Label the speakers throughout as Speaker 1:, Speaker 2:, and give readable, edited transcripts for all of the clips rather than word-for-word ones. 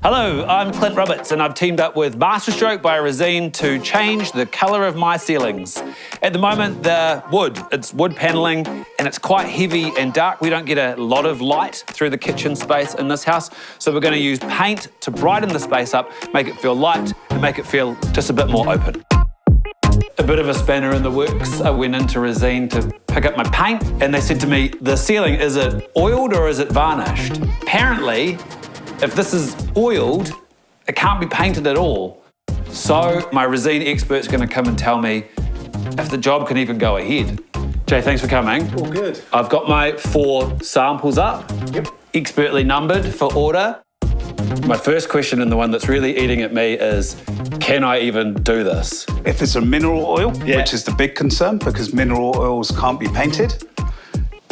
Speaker 1: Hello, I'm Clint Roberts and I've teamed up with MasterStroke by Resene to change the colour of my ceilings. At the moment, it's wood panelling and it's quite heavy and dark. We don't get a lot of light through the kitchen space in this house, so we're going to use paint to brighten the space up, make it feel light and make it feel just a bit more open. A bit of a spanner in the works. I went into Resene to pick up my paint and they said to me, the ceiling, is it oiled or is it varnished? Apparently, if this is oiled, it can't be painted at all. So my Resene expert's going to come and tell me if the job can even go ahead. Jay, thanks for coming.
Speaker 2: All good.
Speaker 1: I've got my 4 samples up, expertly numbered for order. My first question, and the one that's really eating at me, is can I even do this?
Speaker 2: If it's a mineral oil, which is the big concern because mineral oils can't be painted,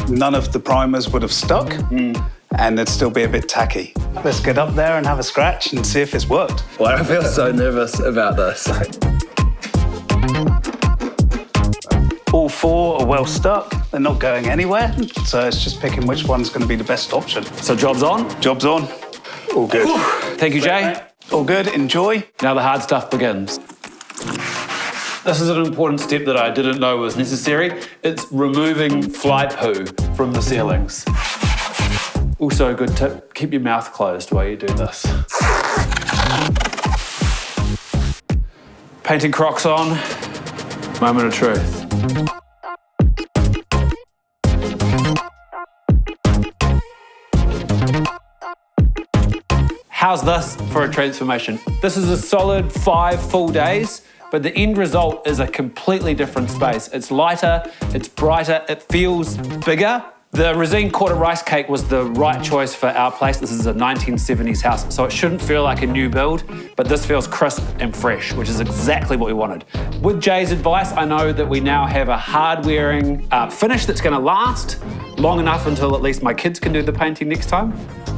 Speaker 2: none of the primers would have stuck and it'd still be a bit tacky. Let's get up there and have a scratch and see if it's worked.
Speaker 1: Well, I feel so nervous about this.
Speaker 2: All 4 are well stuck. They're not going anywhere, so it's just picking which one's going to be the best option.
Speaker 1: So job's on?
Speaker 2: Job's on. All good.
Speaker 1: Thank you, Jay.
Speaker 2: All good, enjoy.
Speaker 1: Now the hard stuff begins. This is an important step that I didn't know was necessary. It's removing fly poo from the ceilings. Also, a good tip, keep your mouth closed while you do this. Painting Crocs on, moment of truth. How's this for a transformation? This is a solid 5 full days, but the end result is a completely different space. It's lighter, it's brighter, it feels bigger. The Resene quarter rice cake was the right choice for our place. This is a 1970s house, so it shouldn't feel like a new build, but this feels crisp and fresh, which is exactly what we wanted. With Jay's advice, I know that we now have a hard-wearing finish that's gonna last long enough until at least my kids can do the painting next time.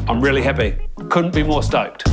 Speaker 1: I'm really happy. Couldn't be more stoked.